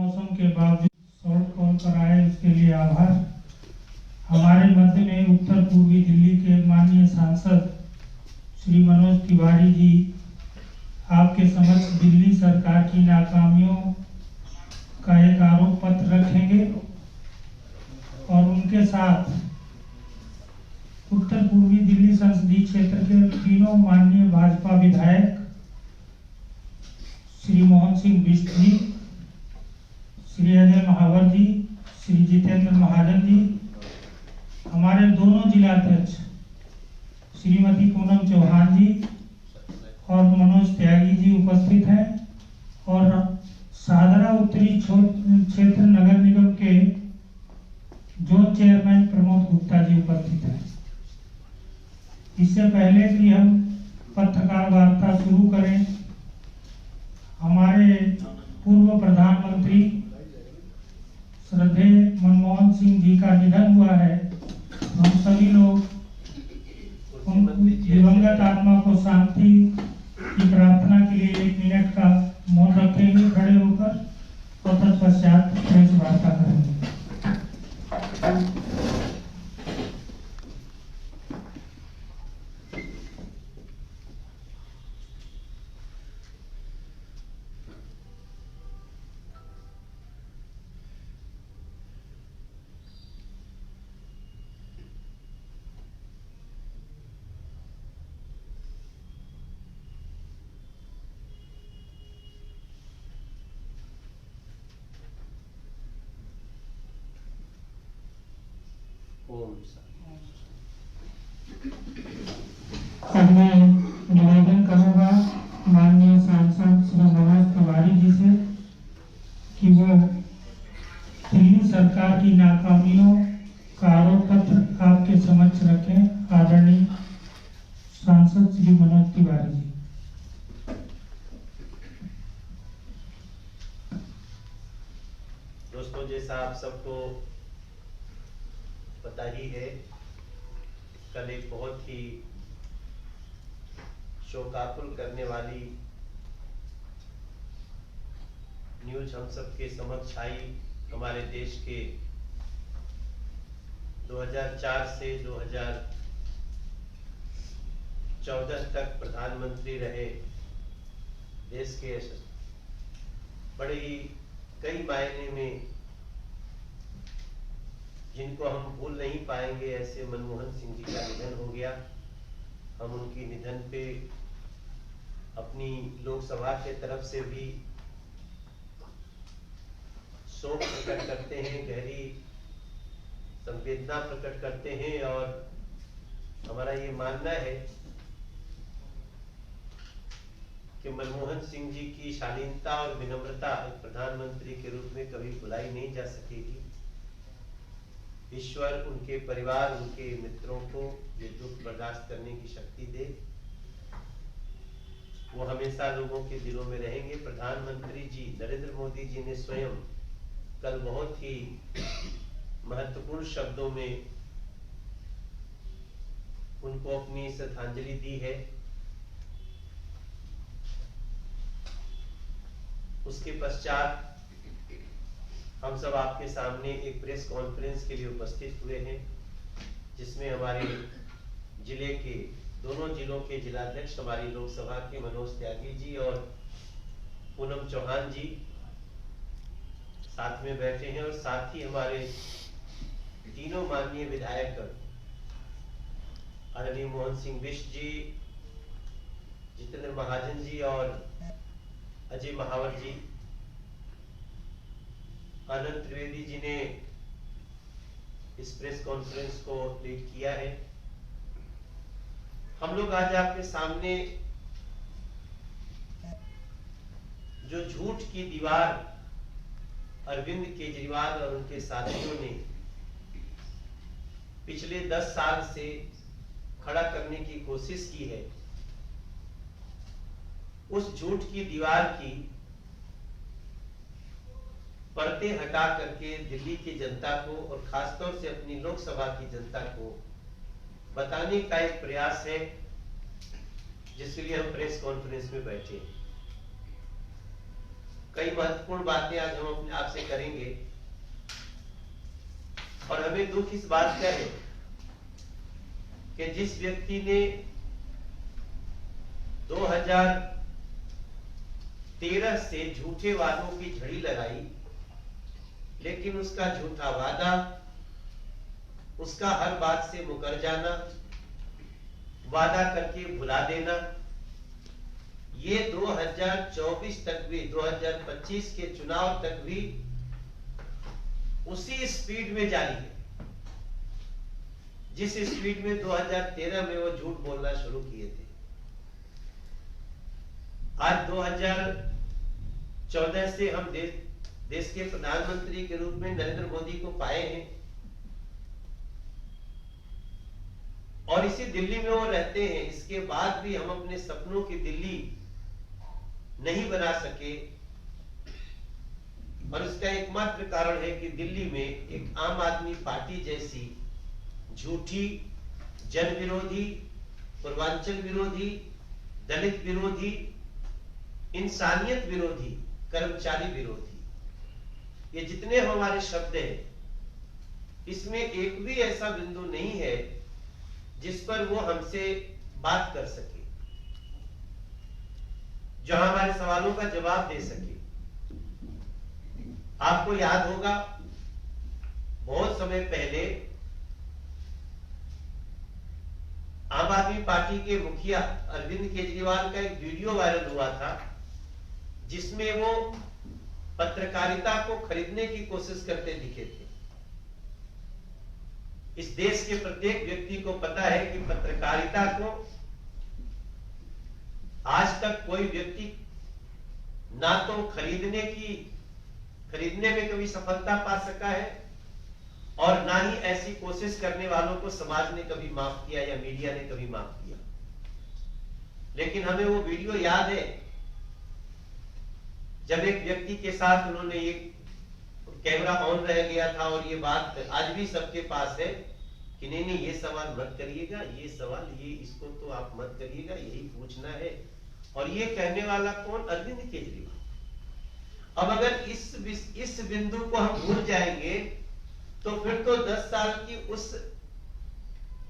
मौसम के बावजूद शॉर्ट कॉल पर आए उसके लिए आभार। हमारे मध्य में उत्तर पूर्वी दिल्ली के माननीय सांसद श्री मनोज तिवारी जी आपके समक्ष दिल्ली सरकार की नाकामियों का एक आरोप पत्र रखेंगे और उनके साथ उत्तर पूर्वी दिल्ली संसदीय क्षेत्र के तीनों माननीय भाजपा विधायक श्री मोहन सिंह बिष्ट जी, श्री अजय महावर जी, श्री जितेंद्र महाजन जी, हमारे दोनों जिलाध्यक्ष श्रीमती पूनम चौहान जी और मनोज त्यागी जी उपस्थित हैं और सादरा उत्तरी क्षेत्र नगर निगम के जोन चेयरमैन प्रमोद गुप्ता जी उपस्थित हैं। इससे पहले कि हम पत्रकार वार्ता शुरू करें, हमारे पूर्व प्रधानमंत्री श्रद्धेय मनमोहन सिंह जी का निधन हुआ है। हम सभी लोग उनकी दिवंगत आत्मा को शांति की प्रार्थना के लिए 1 मिनट का मौन रखेंगे खड़े होकर और तत्पश्चात प्रेस वार्ता करेंगे। अब मैं निवेदन करूंगा माननीय सांसद श्री मनोज तिवारी जी से कि वो दिल्ली सरकार की नाकामियों का आरोप पत्र आपके समक्ष रखें। आदरणीय सांसद श्री मनोज तिवारी जी। दोस्तों, जैसा आप सबको पता ही है, कल एक बहुत ही शोकाकुल करने वाली न्यूज हम सबके समक्ष आई। हमारे देश के 2004 से 2014 तक प्रधानमंत्री रहे देश के बड़े ही कई मायने में जिनको हम भूल नहीं पाएंगे, ऐसे मनमोहन सिंह जी का निधन हो गया। हम उनकी निधन पे अपनी लोकसभा के तरफ से भी शोक प्रकट करते हैं, गहरी संवेदना प्रकट करते हैं और हमारा ये मानना है कि मनमोहन सिंह जी की शालीनता और विनम्रता एक प्रधानमंत्री के रूप में कभी भुलाई नहीं जा सकेगी। ईश्वर उनके परिवार, उनके मित्रों को ये दुख बर्दाश्त करने की शक्ति दे। वो हमेशा लोगों के दिलों में रहेंगे। प्रधानमंत्री जी नरेंद्र मोदी जी ने स्वयं कल बहुत ही महत्वपूर्ण शब्दों में उनको अपनी श्रद्धांजलि दी है। उसके पश्चात हम सब आपके सामने एक प्रेस कॉन्फ्रेंस के लिए उपस्थित हुए हैं, जिसमें हमारे जिले के दोनों जिलों के जिलाध्यक्ष हमारी लोकसभा के मनोज त्यागी जी और पूनम चौहान जी साथ में बैठे हैं और साथ ही हमारे तीनों माननीय विधायक आदरणीय मोहन सिंह बिष्ट जी, जितेंद्र महाजन जी और अजय महावर जी। आनंद त्रिवेदी जी ने इस प्रेस कॉन्फ्रेंस को लीड किया है। हम लोग आज आपके सामने जो झूठ की दीवार अरविंद केजरीवाल और उनके साथियों ने पिछले 10 साल से खड़ा करने की कोशिश की है, उस झूठ की दीवार की पर्दे हटा करके दिल्ली की जनता को और खासतौर से अपनी लोकसभा की जनता को बताने का एक प्रयास है, जिसके लिए हम प्रेस कॉन्फ्रेंस में बैठे। कई महत्वपूर्ण बातें आज हम अपने आपसे करेंगे। और हमें दुख इस बात का है कि जिस व्यक्ति ने 2013 से झूठे वादों की झड़ी लगाई, लेकिन उसका झूठा वादा, उसका हर बात से मुकर जाना, वादा करके भुला देना, ये 2024 तक भी, 2025 के चुनाव तक भी उसी स्पीड में जारी है जिस स्पीड में 2013 में वो झूठ बोलना शुरू किए थे। आज 2014 से हम देश के प्रधानमंत्री के रूप में नरेंद्र मोदी को पाए हैं और इसी दिल्ली में वो रहते हैं। इसके बाद भी हम अपने सपनों की दिल्ली नहीं बना सके और इसका एकमात्र कारण है कि दिल्ली में एक आम आदमी पार्टी जैसी झूठी, जन विरोधी, पूर्वांचल विरोधी, दलित विरोधी, इंसानियत विरोधी, कर्मचारी विरोधी, ये जितने हमारे शब्द हैं, इसमें एक भी ऐसा बिंदु नहीं है जिस पर वो हमसे बात कर सके, जो हमारे सवालों का जवाब दे सके। आपको याद होगा बहुत समय पहले आम आदमी पार्टी के मुखिया अरविंद केजरीवाल का एक वीडियो वायरल हुआ था जिसमें वो पत्रकारिता को खरीदने की कोशिश करते दिखे थे। इस देश के प्रत्येक व्यक्ति को पता है कि पत्रकारिता को आज तक कोई व्यक्ति ना तो खरीदने में कभी सफलता पा सका है और ना ही ऐसी कोशिश करने वालों को समाज ने कभी माफ किया या मीडिया ने कभी माफ किया। लेकिन हमें वो वीडियो याद है जब एक व्यक्ति के साथ उन्होंने ये कैमरा ऑन रह गया था और ये बात आज भी सबके पास है कि नहीं ये सवाल मत करिएगा, ये सवाल इसको तो आप मत करिएगा, यही पूछना है। और ये कहने वाला कौन? अरविंद केजरीवाल। अब अगर इस बिंदु को हम भूल जाएंगे तो फिर तो 10 साल की उस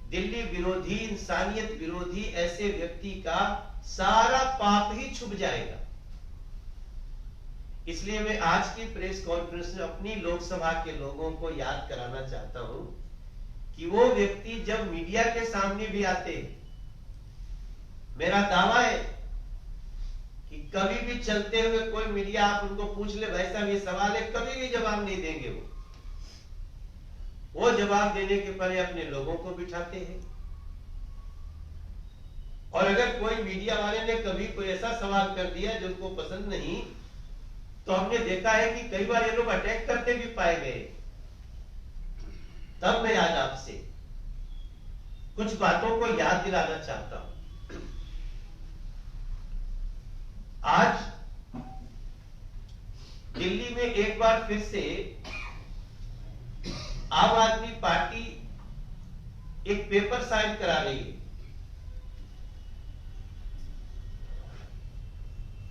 दिल्ली विरोधी, इंसानियत विरोधी ऐसे व्यक्ति का सारा पाप ही छुप जाएगा। इसलिए मैं आज की प्रेस कॉन्फ्रेंस में अपनी लोकसभा के लोगों को याद कराना चाहता हूं कि वो व्यक्ति जब मीडिया के सामने भी आते, मेरा दावा है कि कभी भी चलते हुए कोई मीडिया आप उनको पूछ ले भाई साहब ये सवाल है, कभी भी जवाब नहीं देंगे। वो जवाब देने के पहले अपने लोगों को बिठाते हैं। और अगर कोई मीडिया वाले ने कभी कोई ऐसा सवाल कर दिया जो उनको पसंद नहीं, तो हमने देखा है कि कई बार ये लोग अटैक करते भी पाए गए। तब मैं आज आपसे कुछ बातों को याद दिलाना चाहता हूं। आज दिल्ली में एक बार फिर से आम आदमी पार्टी एक पेपर साइन करा रही है।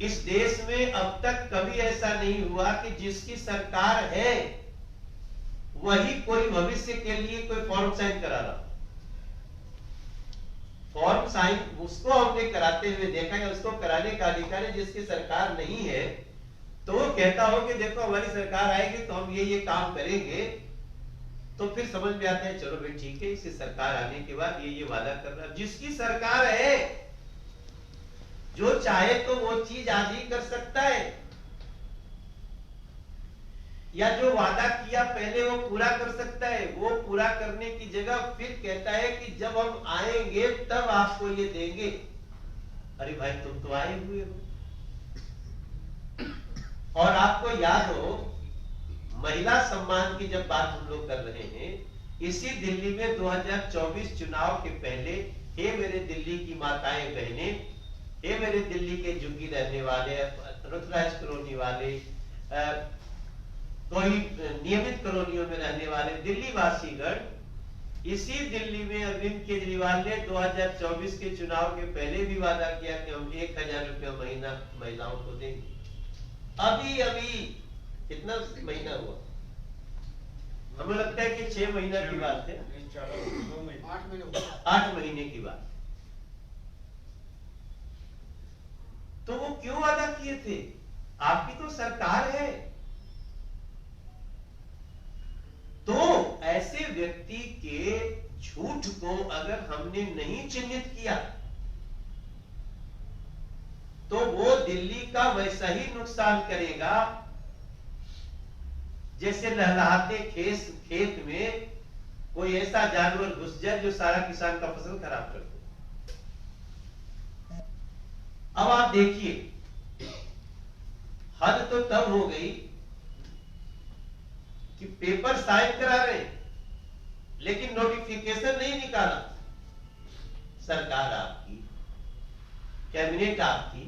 इस देश में अब तक कभी ऐसा नहीं हुआ कि जिसकी सरकार है वही कोई भविष्य के लिए कोई फॉर्म साइन करा रहा। फॉर्म साइन उसको हमने कराते हुए देखा है, उसको कराने का अधिकार है जिसकी सरकार नहीं है। तो वो कहता हो कि देखो हमारी सरकार आएगी तो हम ये काम करेंगे, तो फिर समझ में आता है चलो भाई ठीक है, इसकी सरकार आने के बाद ये वादा कर रहा है। जिसकी सरकार है, जो चाहे तो वो चीज आज ही कर सकता है, या जो वादा किया पहले वो पूरा कर सकता है। वो पूरा करने की जगह फिर कहता है कि जब हम आएंगे तब आपको ये देंगे। अरे भाई तुम तो आए हुए हो। और आपको याद हो महिला सम्मान की जब बात हम लोग कर रहे हैं, इसी दिल्ली में 2024 चुनाव के पहले, हे मेरे दिल्ली की माताएं बहनें, हे मेरे दिल्ली के जुग्गी रहने वाले, रुद्रराज कॉलोनी वाले, कोई नियमित कॉलोनियों में रहने वाले दिल्ली वासीगण, इसी दिल्ली में अरविंद केजरीवाल ने 2024 के चुनाव के पहले भी वादा किया कि हम 1000 रुपया महीना महिलाओं को देंगे। अभी अभी कितना महीना हुआ, हमें लगता है कि 6 महीना की बात है, 8 महीने की बात। तो वो क्यों वादा किए थे? आपकी तो सरकार है। तो ऐसे व्यक्ति के झूठ को अगर हमने नहीं चिन्हित किया तो वो दिल्ली का वैसा ही नुकसान करेगा जैसे लहलहाते खेत में कोई ऐसा जानवर घुस जाए जो सारा किसान का फसल खराब कर दे। अब आप देखिए, हद तो तब हो गई कि पेपर साइन करा रहे लेकिन नोटिफिकेशन नहीं निकाला। सरकार आपकी, कैबिनेट आपकी,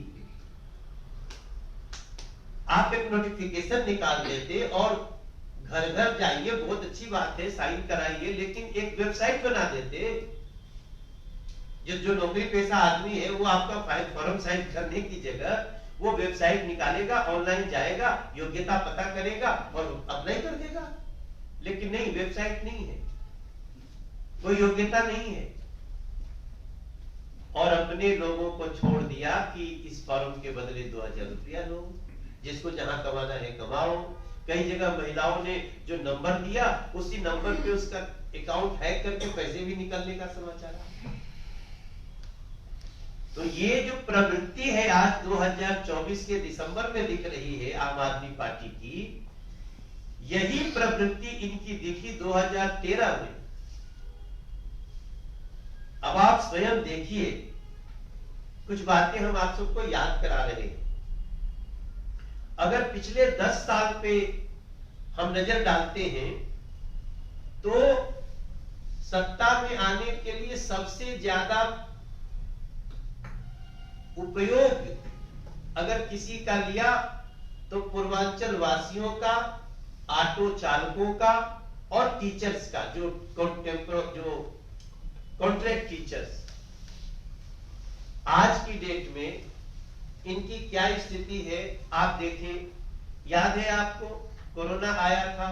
आप एक नोटिफिकेशन निकाल देते और घर घर जाइए, बहुत अच्छी बात है, साइन कराइए, लेकिन एक वेबसाइट बना देते। जो नौकरी पेशा आदमी है वो आपका फॉर्म साइन करने की जगह वो वेबसाइट निकालेगा, ऑनलाइन जाएगा, योग्यता पता करेगा और अप्लाई कर देगा। लेकिन नहीं, वेबसाइट नहीं है, कोई योग्यता नहीं है, और अपने लोगों को छोड़ दिया कि इस फॉर्म के बदले 2000 रुपया लो, जिसको जहां कमाना है कमाओ। कई जगह महिलाओं ने जो नंबर दिया उसी नंबर पे उसका अकाउंट हैक करके पैसे भी निकालने का समाचार। तो ये जो प्रवृत्ति है आज 2024 के दिसंबर में दिख रही है आम आदमी पार्टी की, यही प्रवृत्ति इनकी दिखी 2013 में। अब आप स्वयं देखिए, कुछ बातें हम आप सबको याद करा रहे हैं। अगर पिछले 10 साल पे हम नजर डालते हैं तो सत्ता में आने के लिए सबसे ज्यादा उपयोग अगर किसी का लिया तो पूर्वांचल वासियों का, ऑटो चालकों का और टीचर्स का, जो कॉन्ट्रैक्ट टीचर्स। आज की डेट में इनकी क्या स्थिति है आप देखें। याद है आपको, कोरोना आया था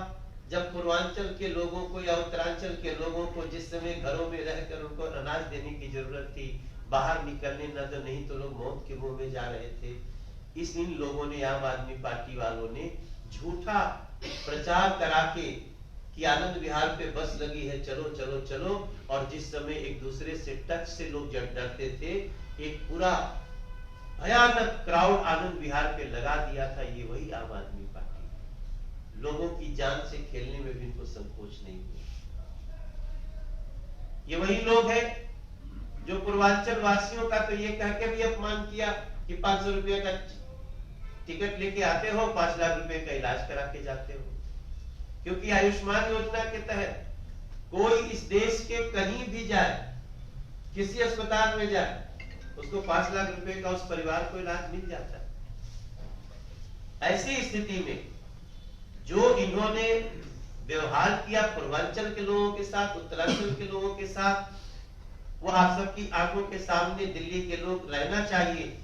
जब पूर्वांचल के लोगों को या उत्तरांचल के लोगों को जिस समय घरों में रहकर उनको अनाज देने की जरूरत थी, बाहर निकलने न तो नहीं तो लोग मौत के मुंह में जा रहे थे। इन लोगों ने, आम आदमी पार्टी वालों ने झूठा प्रचार करा के कि आनंद विहार पे बस लगी है, चलो चलो चलो, और जिस समय एक दूसरे से टच से लोग डरते थे, एक पूरा भयानक क्राउड आनंद विहार पे लगा दिया था। ये वही आम आदमी पार्टी, लोगों की जान से खेलने में भी इनको संकोच नहीं हुआ। ये वही लोग हैं जो पूर्वांचल वासियों का तो ये कह के भी अपमान किया कि 500 रुपये का टिकट लेके आते हो, 5 लाख रुपए का इलाज करा के जाते हो। क्योंकि आयुष्मान योजना के तहत कोई इस देश के कहीं भी जाए, किसी अस्पताल में जाए, उसको 5 लाख रुपए का उस परिवार को इलाज मिल जाता है। ऐसी स्थिति में जो इन्होंने व्यवहार किया पूर्वांचल के लोगों के साथ, उत्तरांचल के लोगों के साथ, वो आप सबकी आंखों के सामने दिल्ली के लोग रहना चाहिए।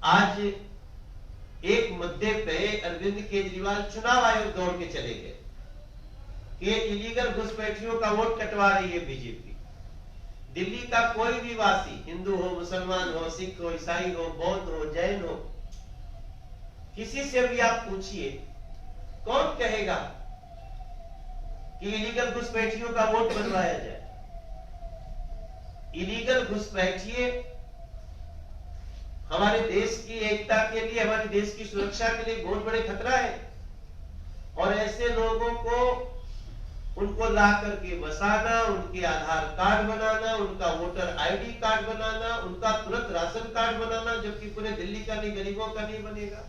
आज एक मुद्दे पे अरविंद केजरीवाल चुनाव आयोग दौड़ के चले गए कि इलीगल घुसपैठियों का वोट कटवा रही है बीजेपी। दिल्ली का कोई भी वासी, हिंदू हो, मुसलमान हो, सिख हो, ईसाई हो, बौद्ध हो, जैन हो, किसी से भी आप पूछिए, कौन कहेगा कि इलीगल घुसपैठियों का वोट बनवाया जाए? इलीगल घुसपैठिए हमारे देश की एकता के लिए, हमारे देश की सुरक्षा के लिए बहुत बड़े खतरा है। और ऐसे लोगों को उनको ला करके बसाना, उनके आधार कार्ड बनाना, उनका वोटर आईडी कार्ड बनाना, उनका तुरंत राशन कार्ड बनाना, जबकि पूरे दिल्ली का नहीं, गरीबों का नहीं बनेगा।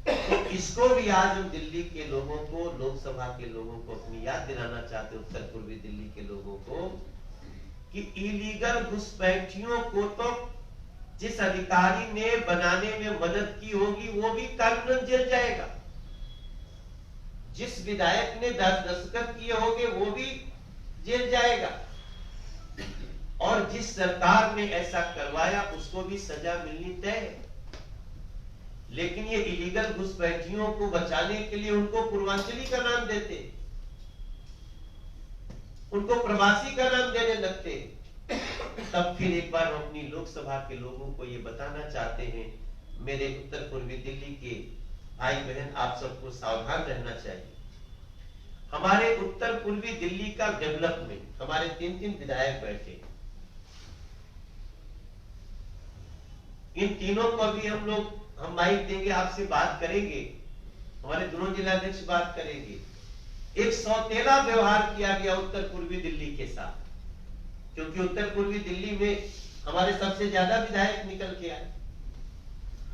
तो इसको भी आज हम दिल्ली के लोगों को, लोकसभा के लोगों को अपनी याद दिलाना चाहते हैं, उत्तर पूर्वी दिल्ली के लोगों को, कि इलीगल घुसपैठियों को तो जिस अधिकारी ने बनाने में मदद की होगी वो भी कानूनन जेल जाएगा, जिस विधायक ने दस्तखत किए होंगे वो भी जेल जाएगा, और जिस सरकार ने ऐसा करवाया उसको भी सजा मिलनी तय है। लेकिन ये इलीगल घुसपैठियों को बचाने के लिए उनको पूर्वांचली का नाम देते, उनको प्रवासी का नाम देने लगते। तब फिर एक बार हम अपनी लोकसभा के लोगों को ये बताना चाहते हैं, मेरे उत्तर पूर्वी दिल्ली के भाई बहन, आप सबको सावधान रहना चाहिए। हमारे उत्तर पूर्वी दिल्ली का डेवलपमेंट, हमारे 3 विधायक बैठे, इन तीनों को भी हम माइक देंगे, आपसे बात करेंगे, हमारे दोनों जिलाध्यक्ष बात करेंगे। एक सौतेला व्यवहार किया गया उत्तर पूर्वी दिल्ली के साथ, क्योंकि उत्तर पूर्वी दिल्ली में हमारे सबसे ज्यादा विधायक निकल के आए।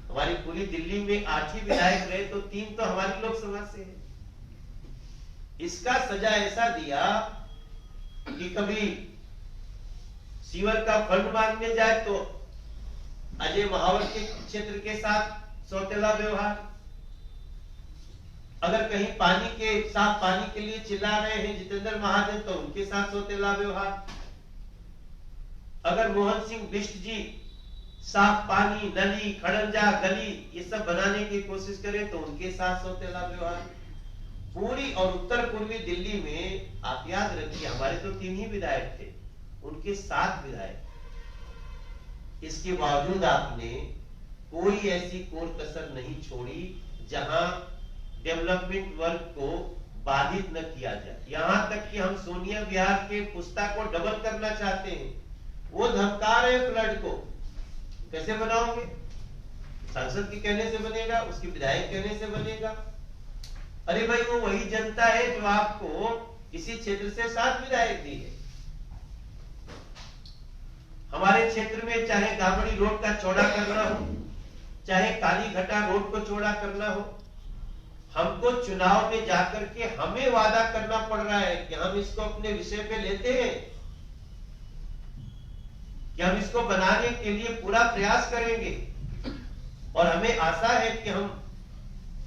हमारी पूरी दिल्ली में 8 ही विधायक रहे, तो 3 तो हमारी लोकसभा से है। इसका सजा ऐसा दिया कि कभी सीवर का फंड मांगने जाए तो अजय महावर के क्षेत्र के साथ सौतेला व्यवहार, अगर कहीं साफ पानी के लिए चिल्ला रहे हैं जितेंद्र महाजन तो उनके साथ सौतेला व्यवहार, अगर मोहन सिंह बिष्ट जी साफ पानी, नली, खड़ंजा, गली ये सब बनाने की कोशिश करें तो उनके साथ सौतेला व्यवहार। पूरी और उत्तर पूर्वी दिल्ली में आप याद रखिए, हमारे तो 3 ही विधायक थे, उनके 7 विधायक। इसके बावजूद आपने कोई ऐसी कोर कसर नहीं छोड़ी जहां डेवलपमेंट वर्क को बाधित न किया जाए। यहां तक कि हम सोनिया विहार के पुस्ता को डबल करना चाहते हैं, वो धमका रहे फ्लड को। कैसे बनाओगे? सांसद के कहने से बनेगा, उसके विधायक कहने से बनेगा? अरे भाई, वो वही जनता है जो आपको किसी क्षेत्र से 7 विधायक दी है। हमारे क्षेत्र में चाहे गाबड़ी रोड का चौड़ा करना हो, चाहे काली घटा रोड को चौड़ा करना हो, हमको चुनाव में जाकर के हमें वादा करना पड़ रहा है कि हम इसको अपने विषय पे लेते हैं, कि हम इसको बनाने के लिए पूरा प्रयास करेंगे। और हमें आशा है कि हम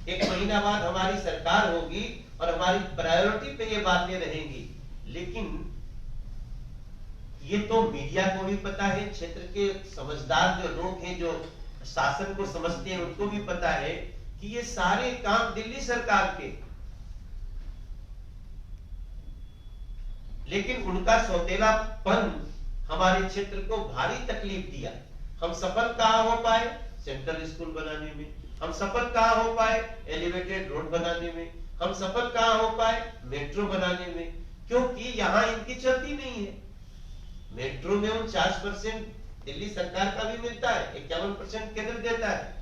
1 महीना बाद हमारी सरकार होगी और हमारी प्रायोरिटी पे ये बातें रहेंगी। लेकिन ये तो मीडिया को भी पता है, क्षेत्र के समझदार जो लोग हैं, जो शासन को समझते हैं, उनको भी पता है कि ये सारे काम दिल्ली सरकार के, लेकिन उनका सौतेलापन हमारे क्षेत्र को भारी तकलीफ दिया। हम सफल कहां हो पाए? सेंट्रल स्कूल बनाने में। हम सफल कहां हो पाए? एलिवेटेड रोड बनाने में। हम सफल कहां हो पाए? मेट्रो बनाने में। क्योंकि यहां इनकी चलती नहीं है। मेट्रो में 49% दिल्ली सरकार का भी मिलता है, 51% केंद्र देता है।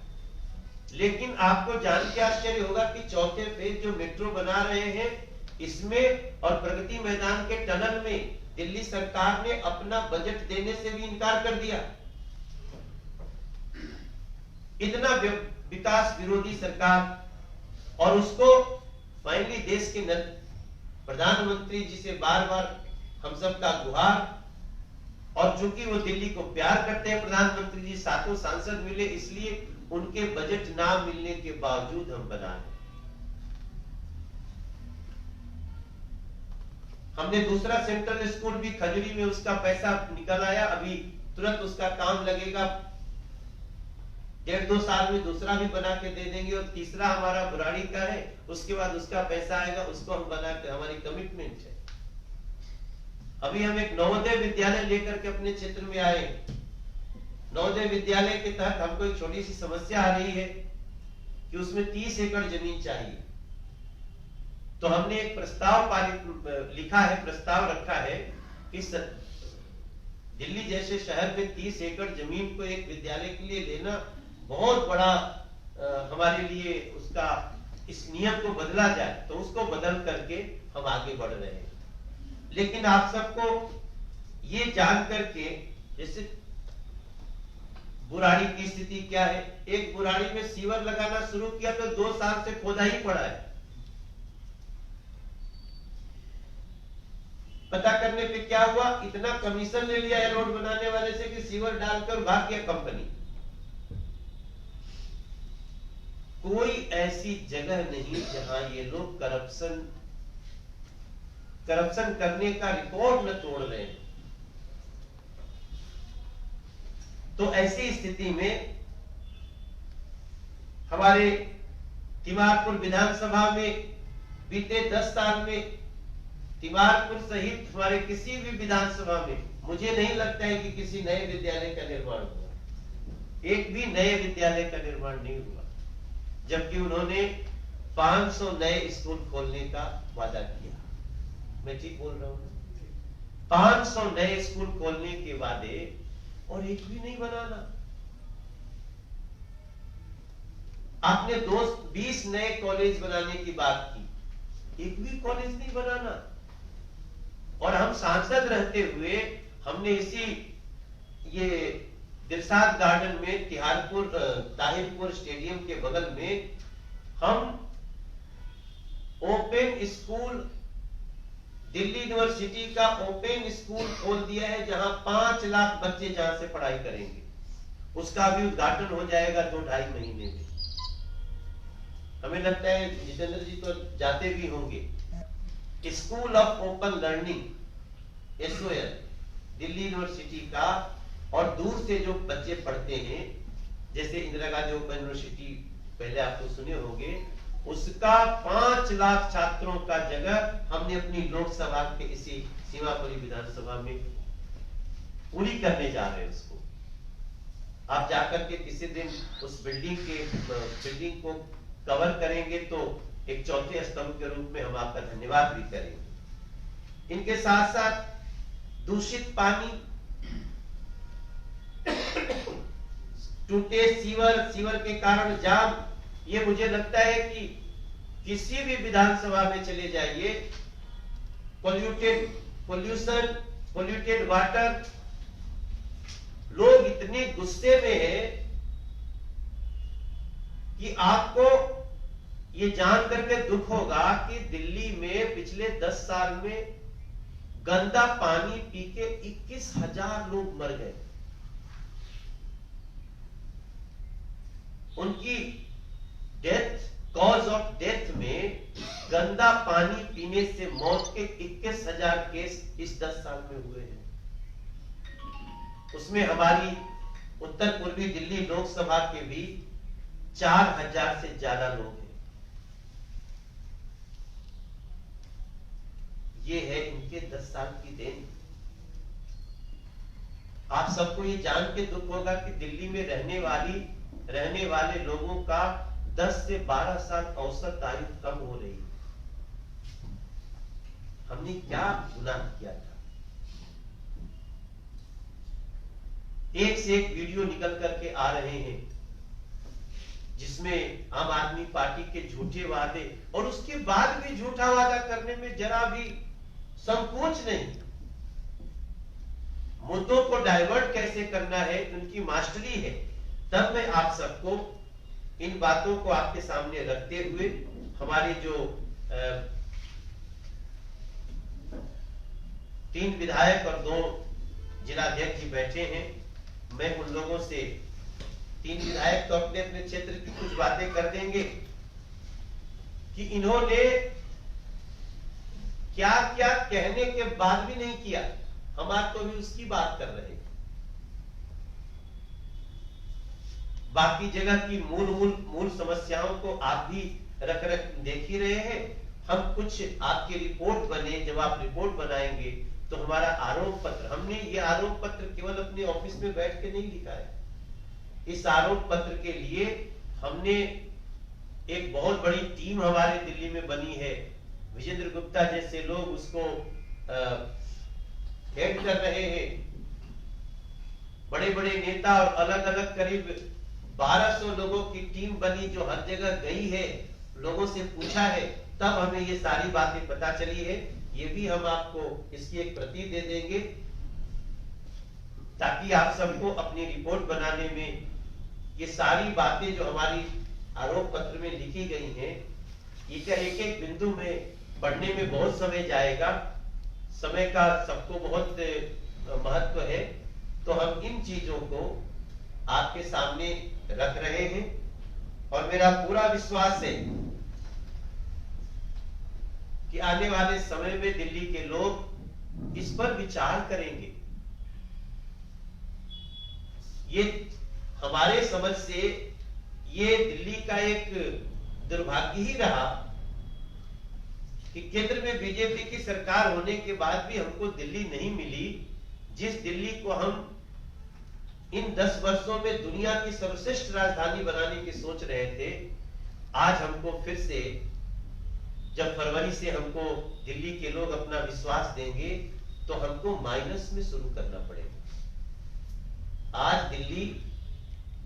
लेकिन आपको जान के आश्चर्य होगा कि 4थे फेज जो मेट्रो बना रहे हैं, इसमें और प्रगति मैदान के टनल में दिल्ली सरकार ने अपना बजट देने से भी इनकार कर दिया। इतना विकास विरोधी सरकार, और उसको फाइनली देश के प्रधानमंत्री जी से बार बार हम सब का गुहार, और चूंकि वो दिल्ली को प्यार करते हैं, प्रधानमंत्री जी 7 सांसद मिले, इसलिए उनके बजट ना मिलने के बावजूद हम बना रहे। हमने दूसरा सेंट्रल स्कूल भी खजूरी में, उसका पैसा निकल आया, अभी तुरंत उसका काम लगेगा। 1.5-2 साल में दूसरा भी बना के दे देंगे, और तीसरा हमारा बुराड़ी का है, उसके बाद उसका पैसा आएगा, उसको हम बना के, हमारी कमिटमेंट है। अभी हम एक नवोदय विद्यालय लेकर के अपने क्षेत्र में आए। नवोदय विद्यालय के तहत हमको एक छोटी सी समस्या आ रही है कि उसमें 30 एकड़ जमीन चाहिए। तो हमने एक प्रस्ताव लिखा है, प्रस्ताव रखा है कि दिल्ली जैसे शहर में 30 एकड़ जमीन को एक विद्यालय के लिए लेना बहुत बड़ा हमारे लिए, उसका इस नियम को बदला जाए, तो उसको बदल करके हम आगे बढ़ रहे हैं। लेकिन आप सबको ये जान करके, जैसे बुराड़ी की स्थिति क्या है, एक बुराड़ी में सीवर लगाना शुरू किया तो 2 साल से खोदा ही पड़ा है। पता करने पे क्या हुआ, इतना कमीशन ले लिया है रोड बनाने वाले से कि सीवर डालकर भाग गया कंपनी। कोई ऐसी जगह नहीं जहां ये लोग करप्शन करने का रिकॉर्ड न तोड़ रहे हैं। तो ऐसी स्थिति में हमारे तिमारपुर विधानसभा में बीते 10 साल में तिमारपुर सहित हमारे किसी भी विधानसभा में मुझे नहीं लगता है कि किसी नए विद्यालय का निर्माण हुआ। एक भी नए विद्यालय का निर्माण नहीं हुआ, जबकि उन्होंने 500 नए स्कूल खोलने का वादा किया। मैं ठीक बोल रहा हूं? 500 नए स्कूल खोलने के वादे और एक भी नहीं बनाना। आपने 20 नए कॉलेज बनाने की बात की, एक भी कॉलेज नहीं बनाना। और हम सांसद रहते हुए हमने इसी ये दिलसाद गार्डन में ताहिरपुर स्टेडियम के बगल में हम ओपन स्कूल, दिल्ली यूनिवर्सिटी का ओपन स्कूल खोल दिया है, जहां 5 लाख बच्चे जहां से पढ़ाई करेंगे। उसका भी उद्घाटन हो जाएगा 2-2.5 महीने में। हमें लगता है जितेंद्र जी तो जाते भी होंगे। School of open learning, SOL, Delhi university का। और दूर से जो बच्चे पढ़ते हैं, जैसे इंदिरा गांधी ओपन यूनिवर्सिटी पहले आप तो सुने होंगे, उसका 5 लाख छात्रों का जगह हमने अपनी लोकसभा के इसी सीमापुरी विधानसभा में पूरी करने जा रहे हैं। उसको आप जाकर के किसी दिन उस बिल्डिंग को कवर करेंगे तो एक चौथे स्तंभ के रूप में हम आपका धन्यवाद भी करेंगे। इनके साथ साथ दूषित पानी, टूटे सीवर के कारण जाम, ये मुझे लगता है कि किसी भी विधानसभा में चले जाइए, पोल्यूटेड वाटर, लोग इतने गुस्से में हैं कि आपको ये जान करके दुख होगा कि दिल्ली में पिछले 10 साल में गंदा पानी पी के 21,000 लोग मर गए। उनकी कॉज ऑफ डेथ में गंदा पानी पीने से मौत के 21,000 केस इस 10 साल में हुए हैं। उसमें हमारी उत्तर पूर्वी दिल्ली लोकसभा के भी 4,000 से ज्यादा लोग हैं। ये है इनके 10 साल की देन। आप सबको ये जान के दुख होगा कि दिल्ली में रहने वाले लोगों का 10 से 12 साल औसत आयु कम हो रही है। हमने क्या गुनाह किया था? एक से एक वीडियो निकल करके आ रहे हैं जिसमें आम आदमी पार्टी के झूठे वादे, और उसके बाद भी झूठा वादा करने में जरा भी संकोच नहीं। मुद्दों को डाइवर्ट कैसे करना है उनकी मास्टरी है। तब मैं आप सबको इन बातों को आपके सामने रखते हुए, हमारे जो 3 विधायक और 2 जिलाध्यक्ष जी बैठे हैं, मैं उन लोगों से 3 विधायक तो अपने अपने क्षेत्र की कुछ बातें कर देंगे कि इन्होंने क्या क्या कहने के बाद भी नहीं किया। हम आज तो भी उसकी बात कर रहे हैं। बाकी जगह की मूल समस्याओं को आप भी रख देख ही रहे हैं। हम कुछ आपकी रिपोर्ट बने, जब आप रिपोर्ट बनाएंगे तो हमारा आरोप पत्र, हमने ये आरोप पत्र केवल अपने ऑफिस में बैठ के नहीं लिखा है। इस आरोप पत्र के लिए हमने एक बहुत बड़ी टीम हमारे दिल्ली में बनी है। विजेंद्र गुप्ता जैसे लोग उसको हेड कर रहे हैं। बड़े बड़े नेता और अलग अलग करीब 1200 लोगों की टीम बनी जो हर जगह गई है, लोगों से पूछा है, तब हमें ये सारी बातें पता चली है। ये भी हम आपको इसकी एक प्रति दे देंगे ताकि आप सबको अपनी रिपोर्ट बनाने में ये सारी बातें जो हमारी आरोप पत्र में लिखी गई हैं, ये क्या एक एक बिंदु में पढ़ने में बहुत समय जाएगा। समय का सबको बहुत महत्व है, तो हम इन चीजों को आपके सामने रख रहे हैं और मेरा पूरा विश्वास है कि आने वाले समय में दिल्ली के लोग इस पर विचार करेंगे। ये हमारे समझ से ये दिल्ली का एक दुर्भाग्य ही रहा कि केंद्र में बीजेपी की सरकार होने के बाद भी हमको दिल्ली नहीं मिली, जिस दिल्ली को हम इन 10 वर्षों में दुनिया की सर्वश्रेष्ठ राजधानी बनाने की सोच रहे थे। आज हमको फिर से, जब फरवरी से हमको दिल्ली के लोग अपना विश्वास देंगे तो हमको माइनस में शुरू करना पड़ेगा। आज दिल्ली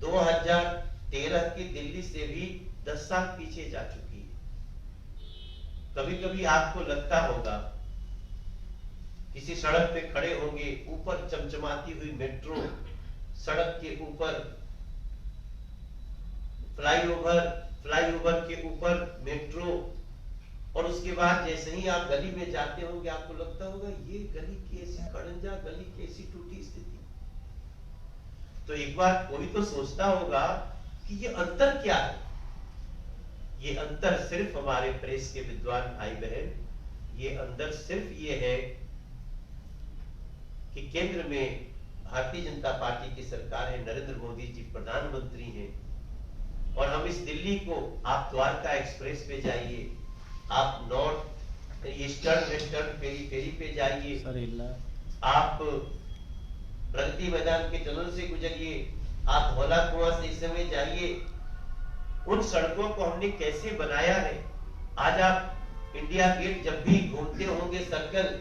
2013 की दिल्ली से भी 10 साल पीछे जा चुकी है। कभी कभी आपको लगता होगा, किसी सड़क पे खड़े होंगे, ऊपर चमचमाती हुई मेट्रो, सड़क के ऊपर फ्लाईओवर के ऊपर मेट्रो, और उसके बाद जैसे ही आप गली में जाते होंगे आपको लगता होगा ये गली की ऐसी खड़ंजा, गली की ऐसी टूटी स्थिति। तो एक बार कोई तो सोचता होगा कि ये अंतर क्या है। ये अंतर सिर्फ हमारे प्रेस के विद्वान भाई बहन, ये अंतर सिर्फ ये है कि केंद्र में भारतीय जनता पार्टी की सरकार है, नरेंद्र मोदी जी प्रधानमंत्री हैं, और हम इस दिल्ली को, आप द्वारका एक्सप्रेस पे जाइए, आप नॉर्थ ईस्टर्न वेस्टर्न पेरी पे जाइए, आप प्रगति मैदान के टनल से गुजरिए, आप धौला कुआं से इस समय जाइए, उन सड़कों को हमने कैसे बनाया है। आज आप इंडिया गेट जब भी घूमते होंगे सर्कल,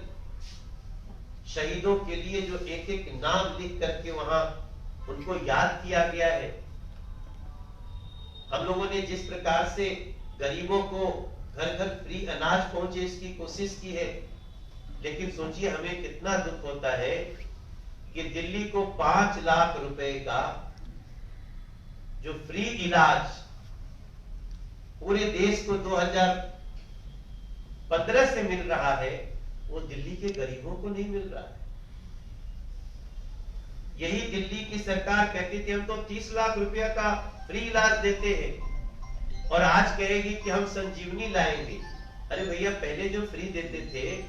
शहीदों के लिए जो एक एक नाम लिख करके वहां उनको याद किया गया है। हम लोगों ने जिस प्रकार से गरीबों को घर घर फ्री अनाज पहुंचे इसकी कोशिश की है, लेकिन सोचिए हमें कितना दुख होता है कि दिल्ली को 5 लाख रुपए का जो फ्री इलाज पूरे देश को 2015 से मिल रहा है, वो दिल्ली के गरीबों को नहीं मिल रहा है। यही दिल्ली की सरकार कहती थी हम तो 30 लाख रुपया का फ्री इलाज देते हैं, और आज कहेगी कि हम संजीवनी लाएंगे। अरे भैया, पहले जो फ्री देते थे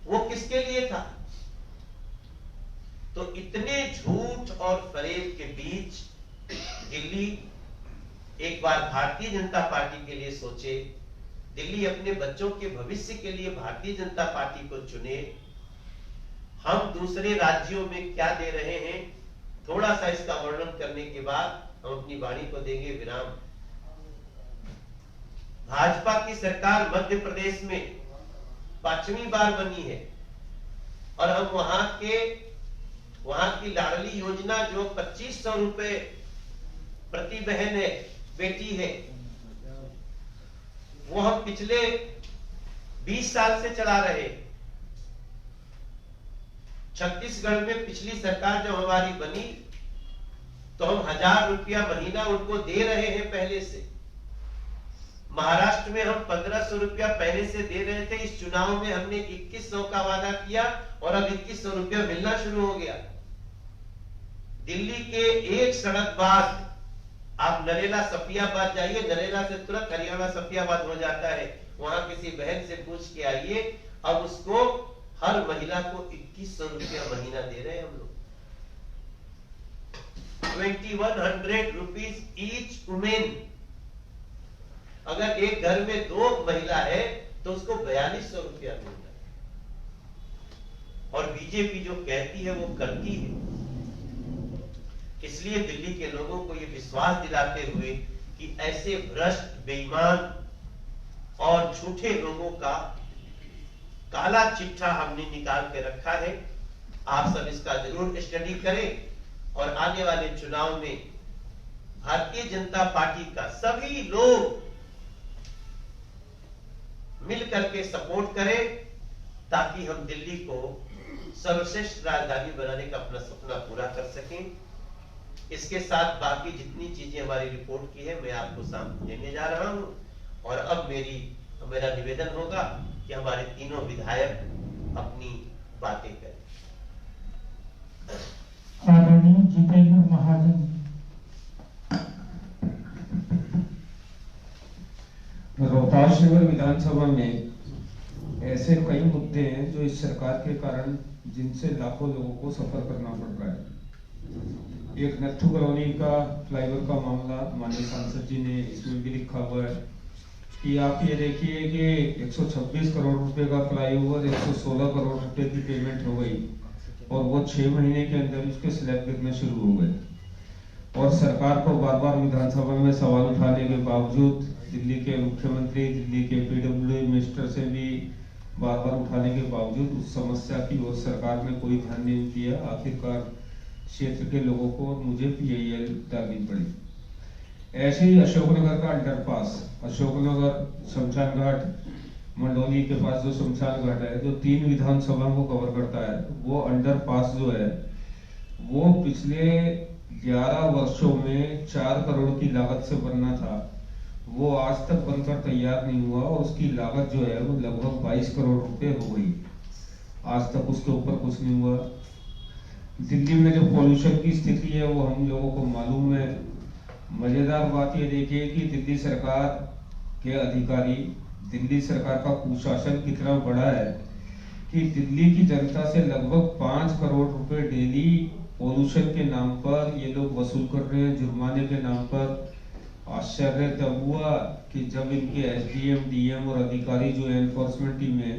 वो किसके लिए था? तो इतने झूठ और फरेब के बीच दिल्ली एक बार भारतीय जनता पार्टी के लिए सोचे, दिल्ली अपने बच्चों के भविष्य के लिए भारतीय जनता पार्टी को चुने। हम दूसरे राज्यों में क्या दे रहे हैं, थोड़ा सा इसका वर्णन करने के बाद हम अपनी वाणी को देंगे विराम। भाजपा की सरकार मध्य प्रदेश में 5वीं बार बनी है, और हम वहां की लाडली योजना जो 2500 रुपए प्रति बहन है, बेटी है, वो हम पिछले 20 साल से चला रहे। छत्तीसगढ़ में पिछली सरकार जब हमारी बनी तो हम 1000 रुपया महीना उनको दे रहे हैं पहले से। महाराष्ट्र में हम 1500 रुपया पहले से दे रहे थे। इस चुनाव में हमने 2100 का वादा किया और अब 2100 रुपया मिलना शुरू हो गया। दिल्ली के एक सड़क बाद आप नरेला सफियाबाद जाइए, नरेला से तुरंत हरियाणा सफियाबाद हो जाता है। वहां किसी बहन से पूछ के आइए, अब उसको हर महिला को 2100 रुपया महीना दे रहे हैं हम लोग। 2100 रुपीज ईच वुमेन। अगर एक घर में 2 महिला है तो उसको 4200 रुपया मिलता है। और बीजेपी जो कहती है वो करती है। इसलिए दिल्ली के लोगों को ये विश्वास दिलाते हुए कि ऐसे भ्रष्ट, बेईमान और झूठे लोगों का काला चिट्ठा हमने निकाल के रखा है। आप सब इसका जरूर स्टडी करें और आने वाले चुनाव में भारतीय जनता पार्टी का सभी लोग मिल करके सपोर्ट करें, ताकि हम दिल्ली को सर्वश्रेष्ठ राजधानी बनाने का अपना सपना पूरा कर सकें। इसके साथ बाकी जितनी चीजें हमारी रिपोर्ट की है मैं आपको सामने देने जा रहा हूं। और अब मेरा निवेदन होगा कि हमारे तीनों विधायक अपनी बातें करें। आदरणीय जितेंद्र महाजन। रोहतास नगर विधानसभा में ऐसे कई मुद्दे हैं जो इस सरकार के कारण जिनसे लाखों लोगों को सफर करना पड़ रहा है। एक नत्थू कॉलोनी का फ्लाईओवर का मामला माननीय सांसद जी ने इसमें भी लिखा हुआ है कि आप ये देखिए कि 126 करोड़ रुपए का फ्लाईओवर 116 करोड़ रुपए की पेमेंट हो गई और वो 6 महीने के अंदर उसके स्लैब गिरने शुरू हो गए। और सरकार को बार बार विधानसभा में सवाल उठाने के बावजूद, दिल्ली के मुख्यमंत्री, दिल्ली के पीडब्ल्यूडी मिनिस्टर से भी बार बार उठाने के बावजूद उस समस्या की ओर सरकार ने कोई ध्यान नहीं दिया। आखिरकार क्षेत्र के लोगों को मुझे PIL डालनी पड़ी। ऐसे ही अशोकनगर का अंडरपास, अशोकनगर शमशान घाट मंडोली के पास जो शमशान घाट है, जो 3 विधानसभा को कवर करता है, वो अंडरपास जो है वो पिछले 11 वर्षों में 4 करोड़ की लागत से बनना था, वो आज तक बनकर तैयार नहीं हुआ और उसकी लागत जो है वो लगभग 22 करोड़ रुपए हो गई। आज तक उसके ऊपर कुछ नहीं हुआ। दिल्ली में जो पॉल्यूशन की स्थिति है वो हम लोगों को मालूम है। मजेदार बात ये देखिए कि दिल्ली सरकार के अधिकारी, दिल्ली सरकार का कुशासन कितना बड़ा है कि दिल्ली की जनता से लगभग 5 करोड़ रुपए डेली पॉल्यूशन के नाम पर ये लोग वसूल कर रहे हैं, जुर्माने के नाम पर। आश्चर्य तब हुआ कि जब इनके SDM, DM और अधिकारी जो एनफोर्समेंट टीम है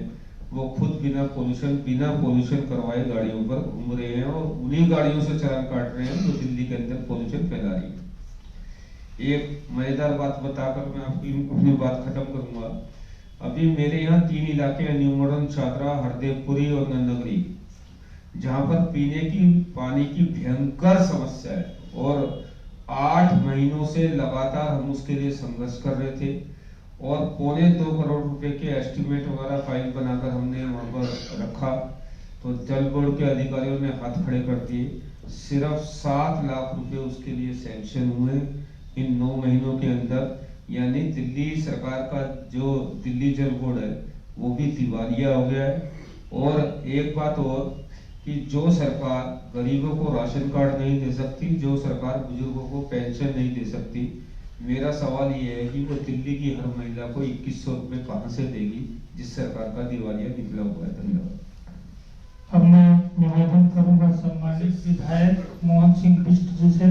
वो खुद बिना पोल्यूशन करवाए गाड़ियों पर घूम रहे हैं और उन्हीं गाड़ियों से चालान काट रहे हैं जो दिल्ली के अंदर पोल्यूशन फैला रही है। एक मजेदार बात बताकर मैं आपकी अपनी बात खत्म करूंगा। अभी मेरे यहाँ 3 इलाके हैं, न्यू मॉडर्न, चादरा, हरदेवपुरी और नंदनगरी, जहां पर पीने की पानी की भयंकर समस्या है और 8 महीनों से लगातार हम उसके लिए संघर्ष कर रहे थे और 2.25 करोड़ रुपए के एस्टिमेट वगैरह फाइल बनाकर हमने वहां पर रखा, तो जल बोर्ड के अधिकारियों ने हाथ खड़े कर दिए। सिर्फ 7 लाख रुपए उसके लिए सैंक्शन हुए इन 9 महीनों के अंदर। यानी दिल्ली सरकार का जो दिल्ली जल बोर्ड है वो भी दिवालिया हो गया है। और एक बात और कि जो सरकार गरीबों को राशन कार्ड नहीं दे सकती, जो सरकार बुजुर्गों को पेंशन नहीं दे सकती, मेरा सवाल ये है कि वो दिल्ली की हर महिला को 2100 रुपए कहां से देगी, जिस सरकार का दिवालिया निकला हुआ है। धन्यवाद। अब मैं निवेदन करूंगा सम्मानित विधायक मोहन सिंह बिष्ट जी से।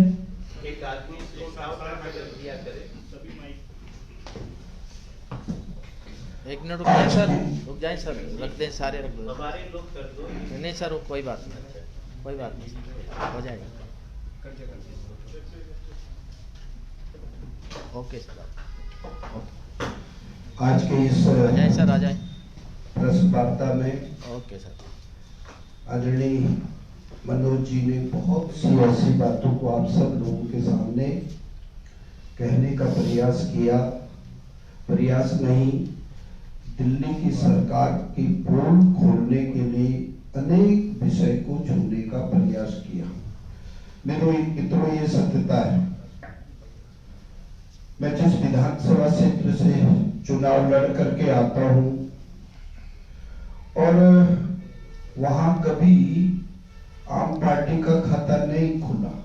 एक आदमी इसको दिया करे। एक मिनट रुक जाए सर, रख दें सारे, रख दो। हमारे लोग कर दो। नहीं सर, कोई बात नहीं, हो जाएगा। ओके सर, आज के इस आ जाए सर, आ जाए प्रेस वार्ता में ओके सर। आदरणीय मनोज जी ने बहुत सी ऐसी बातों को आप सब लोगों के सामने कहने का प्रयास नहीं, दिल्ली की सरकार की पोल खोलने के लिए अनेक विषय को छूने का प्रयास किया। मित्रों, ये सत्यता है। मैं जिस विधानसभा क्षेत्र से चुनाव लड़ करके आता हूं और वहां कभी आम पार्टी का खाता नहीं खुला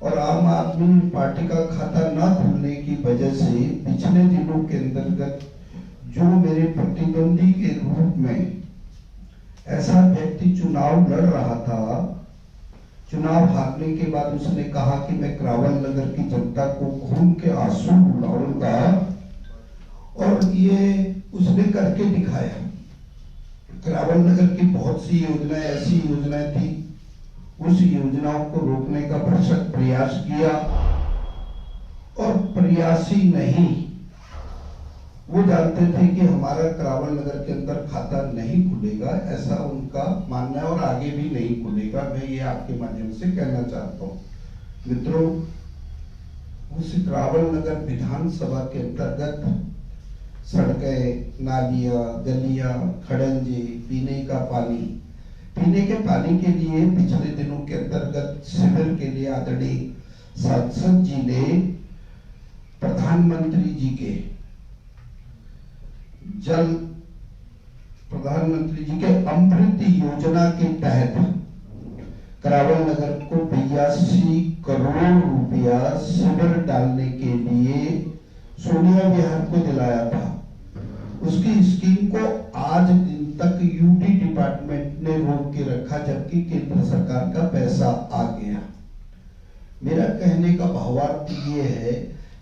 और आम आदमी पार्टी का खाता न खुलने की वजह से पिछले दिनों के अंतर्गत जो मेरे प्रतिद्वंदी के रूप में ऐसा व्यक्ति चुनाव लड़ रहा था, चुनाव हारने के बाद उसने कहा कि मैं करावल नगर की जनता को खून के आंसू रुलाऊंगा और ये उसने करके दिखाया। करावल नगर की बहुत सी योजनाएं, ऐसी योजनाएं थी, उस योजनाओं को रोकने का भरसक प्रयास किया और प्रयासी नहीं, वो जानते थे कि हमारा करावल नगर के अंदर खाता नहीं खुलेगा, ऐसा उनका मानना है और आगे भी नहीं खुलेगा। मैं ये आपके माध्यम से कहना चाहता हूँ। मित्रों, उस करावल नगर विधानसभा के अंतर्गत सड़कें, नालियां, गलियां, खड़ंजे, पीने के पानी के लिए पिछले दिनों के अंतर्गत शिविर के लिए आदरणीय सांसद जी ने प्रधानमंत्री जी के अमृत योजना के तहत करावल नगर को 82 करोड़ रुपया शिविर डालने के लिए सोनिया विहार को दिलाया था। उसकी स्कीम को आज दिन तक यूटी डिपार्टमेंट ने रोक के रखा, जबकि केंद्र सरकार का पैसा पैसा आ गया। मेरा कहने का भावार्थ ये है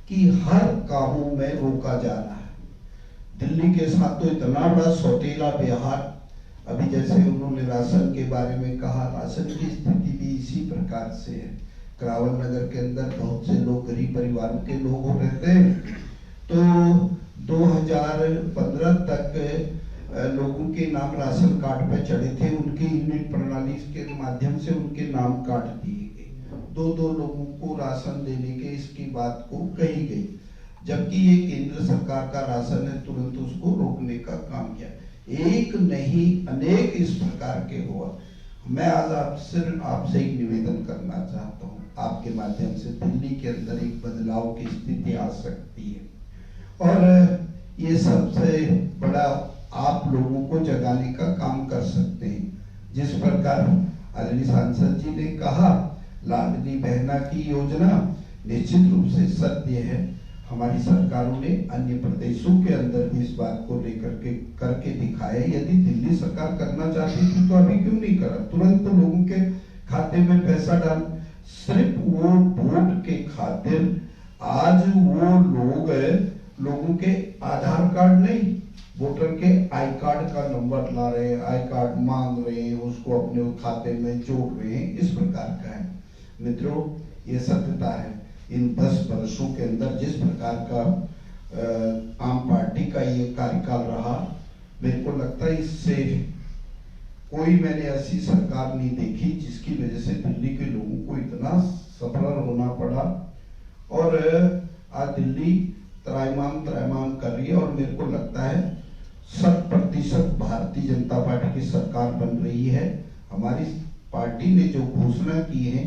कि हर कामों में रोका जा रहा है। दिल्ली के साथ तो इतना बड़ा सौतेला व्यवहार, अभी जैसे उन्होंने राशन के बारे में कहा, राशन की स्थिति भी इसी प्रकार से है। करावल नगर के अंदर बहुत से लोग गरीब परिवारों के लोग रहते हैं, तो 2015 तक लोगों के नाम राशन कार्ड पे चढ़े थे, उनके यूनिट प्रणाली के माध्यम से उनके नाम काट दिए गए। दो लोगों को राशन देने के इसकी बात को कही गई, जबकि ये केंद्र सरकार का राशन है, तुरंत उसको रोकने का काम किया। एक नहीं अनेक इस प्रकार के हुआ। मैं आज आपसे एक निवेदन करना चाहता हूँ, आपके माध्यम से दिल्ली के अंदर एक बदलाव की स्थिति आ सकती है और ये सबसे बड़ा आप लोगों को जगाने का काम कर सकते हैं। जिस प्रकार आदरणीय सांसद जी ने कहा, लाडली बहना की योजना निश्चित रूप से सत्य है। हमारी सरकारों ने अन्य प्रदेशों के अंदर भी इस बात को लेकर के करके दिखाया। यदि दिल्ली सरकार करना चाहती थी तो अभी क्यों नहीं करा? तुरंत तो लोगों के खाते में पैसा डाल, सिर्फ वो वोट के खातिर आज वो लोगों के आधार कार्ड नहीं, वोटर के आई कार्ड का नंबर ला रहे हैं, आई कार्ड मांग रहे हैं, उसको अपने खाते में जोड़ रहे हैं, इस प्रकार का है। मित्रों, ये सत्यता है। इन 10 वर्षों के अंदर जिस प्रकार का आम पार्टी का ये कार्यकाल रहा, मेरे को लगता है इससे कोई मैंने ऐसी सरकार नहीं देखी जिसकी वजह से दिल्ली के लोगों को इतना सफर होना पड़ा। और आज दिल्ली त्राईमाम कर रही है और मेरे को लगता है 100% भारतीय जनता पार्टी की सरकार बन रही है। हमारी पार्टी ने जो घोषणा की है,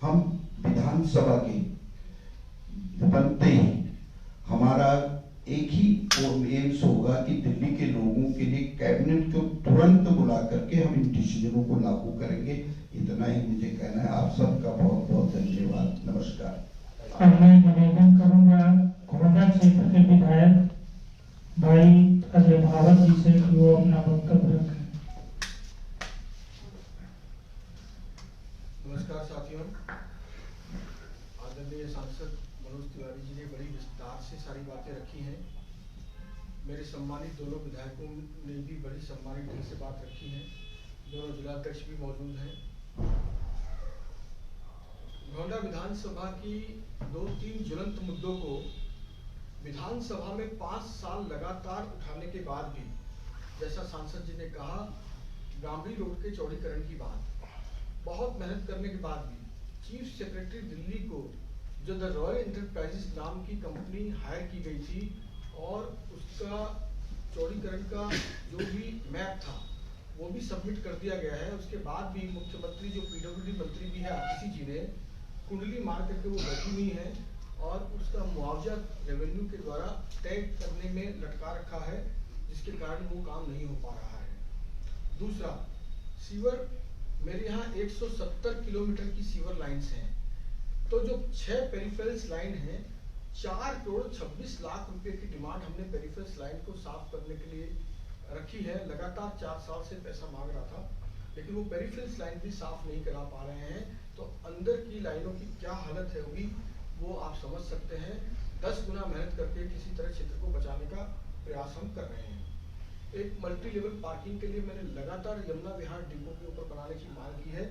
हम विधानसभा के बनते ही हमारा एक ही एम्स होगा कि दिल्ली के लोगों के लिए कैबिनेट को तुरंत बुला करके हम इन डिसीजनों को लागू करेंगे। इतना ही मुझे कहना है। आप सबका बहुत बहुत धन्यवाद। नमस्कार। अब मैं निवेदन करूंगा घोड़ा क्षेत्र के विधायक भाई अजय भावत जी से कि वो अपना वक्तव्य रखें। नमस्कार साथियों, आदरणीय सांसद मनोज तिवारी जी ने बड़ी विस्तार से सारी बातें रखी हैं। मेरे सम्मानित दोनों विधायकों ने भी बड़ी सम्मानित ढंग से बात रखी है। दोनों जिलाध्यक्ष भी मौजूद हैं। गोंडा विधानसभा की 2-3 ज्वलंत मुद्दों को विधानसभा में 5 साल लगातार उठाने के बाद भी, जैसा सांसद जी ने कहा, गांधी रोड के चौड़ीकरण की बात, बहुत मेहनत करने के बाद भी चीफ सेक्रेटरी दिल्ली को जो द रॉयल एंटरप्राइजेस नाम की कंपनी हायर की गई थी और उसका चौड़ीकरण का जो भी मैप था वो भी सबमिट कर दिया गया है। उसके बाद भी मुख्यमंत्री जो पीडब्ल्यूडी मंत्री भी है आतिशी जी ने कुंडली मार करके वो बैठी हुई है और उसका मुआवजा रेवेन्यू के द्वारा तय करने में लटका रखा है, जिसके कारण वो काम नहीं हो पा रहा है। दूसरा, सीवर, मेरे यहाँ 170 किलोमीटर की सीवर लाइन्स हैं, तो जो 6 पेरिफेरल्स लाइन हैं, 4 करोड़ 26 लाख रुपए की डिमांड हमने पेरिफेरल्स लाइन को साफ करने के लिए रखी है। लगातार 4 साल से पैसा मांग रहा था, लेकिन वो पेरिफेरल्स लाइन भी साफ नहीं करा पा रहे हैं। तो अंदर की लाइनों की क्या हालत है होगी वो आप समझ सकते हैं। 10 गुना मेहनत करके किसी तरह क्षेत्र को बचाने का प्रयास हम कर रहे हैं। एक मल्टी लेवल पार्किंग के लिए मैंने लगातार यमुना विहार डिपो के ऊपर बनाने की मांग की है,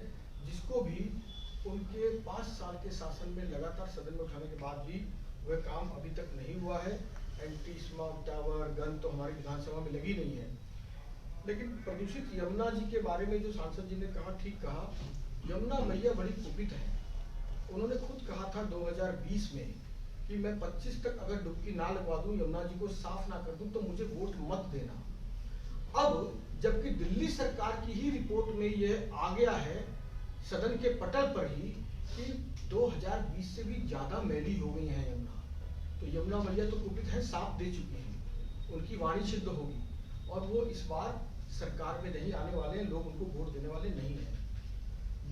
जिसको भी उनके 5 साल के शासन में लगातार सदन में उठाने के बाद भी वह काम अभी तक नहीं हुआ है। एंटी स्मॉग टावर गन तो हमारी विधानसभा में लगी नहीं है। लेकिन प्रदूषित यमुना जी के बारे में जो सांसद जी ने कहा, ठीक कहा, यमुना मैया बड़ी कुपित है। उन्होंने खुद कहा था 2020 में कि मैं 25 तक अगर डुबकी ना लगवा दूं, यमुना जी को साफ ना कर दूं, तो मुझे वोट मत देना। अब जबकि दिल्ली सरकार की ही रिपोर्ट में यह आ गया है सदन के पटल पर ही कि 2020 से भी ज्यादा मैली हो गई है यमुना, तो यमुना मैया तो कुपित है, साफ दे चुकी हैं, उनकी वाणी सिद्ध होगी और वो इस बार सरकार में नहीं आने वाले हैं, लोग उनको वोट देने वाले नहीं हैं।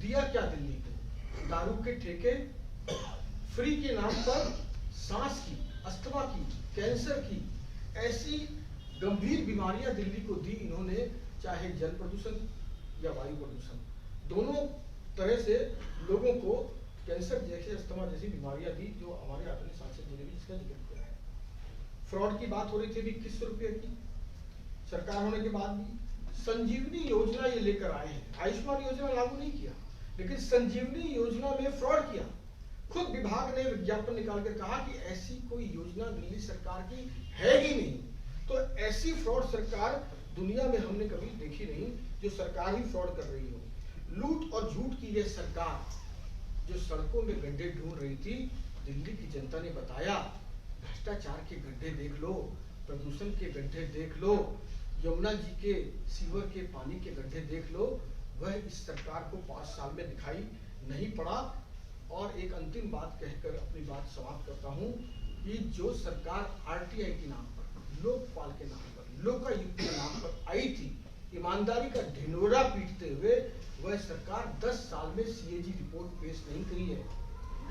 दिया क्या दिल्ली को? दारू के ठेके, फ्री के नाम पर सांस की, अस्थमा की, कैंसर की, ऐसी गंभीर बीमारियां दिल्ली को दी इन्होंने, चाहे जल प्रदूषण या वायु प्रदूषण, दोनों तरह से लोगों को कैंसर जैसे अस्थमा जैसी बीमारियां दी, जो हमारे अपने सांसद जी ने भी जिसका जिक्र किया है। फ्रॉड की बात हो रही थी 2100 की, सरकार होने के बाद भी संजीवनी योजना ये लेकर आए हैं। आयुष्मान योजना लागू नहीं किया, लेकिन संजीवनी योजना में फ्रॉड किया। खुद विभाग ने विज्ञापन निकाल कर कहा कि ऐसी कोई योजना दिल्ली सरकार की है ही नहीं। तो ऐसी फ्रॉड सरकार दुनिया में हमने कभी देखी नहीं, जो सरकार ही फ्रॉड कर रही हो। लूट और झूठ की ये सरकार जो सड़कों में गड्ढे ढूंढ रही थी, दिल्ली की जनता ने बताया, भ्रष्टाचार के गड्ढे देख लो, प्रदूषण के गड्ढे देख लो, यमुना जी के सीवर के पानी के गड्ढे देख लो, वह इस सरकार को 5 साल में दिखाई नहीं पड़ा। और एक अंतिम बात कहकर अपनी बात समाप्त करता हूं कि जो सरकार आरटीआई के नाम पर, लोकपाल के नाम पर, लोकायुक्त के नाम पर आई थी, ईमानदारी का ढिंढोरा पीटते हुए, वह सरकार 10 साल में सीएजी रिपोर्ट पेश नहीं करी है।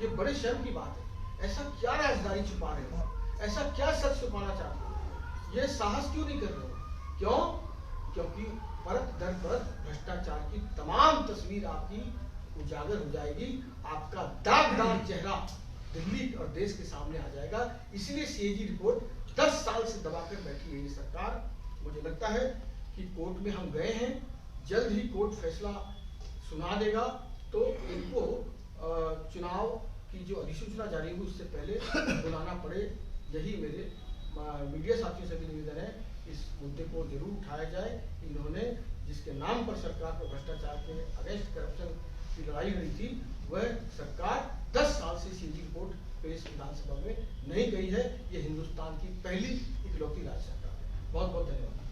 ये बड़े शर्म की बात है। ऐसा क्या राजदारी छुपा रहे हो, ऐसा क्या सच छुपाना चाहते हो, ये साहस क्यों नहीं कर रहे हो? क्यों? क्योंकि परत दर परत भ्रष्टाचार की तमाम तस्वीर आपकी उजागर हो जाएगी, आपका दागदार चेहरा दिल्ली और देश के सामने आ जाएगा। इसलिए सीएजी रिपोर्ट 10 साल से दबाकर बैठी है ये सरकार। मुझे लगता है कि कोर्ट में हम गए हैं, जल्द ही कोर्ट फैसला सुना देगा, तो इनको चुनाव की जो अधिसूचना जारी हुई उससे पहले बुलाना पड़े। यही मेरे मीडिया साथियों से भी निवेदन है, इस मुद्दे को जरूर उठाया जाए। इन्होंने जिसके नाम पर सरकार पर भ्रष्टाचार के अगेंस्ट करप्शन की लड़ाई हुई थी, वह सरकार 10 साल से सीएजी रिपोर्ट पेश विधानसभा में नहीं गई है। ये हिंदुस्तान की पहली इकलौती राज्य सरकार है। बहुत बहुत धन्यवाद।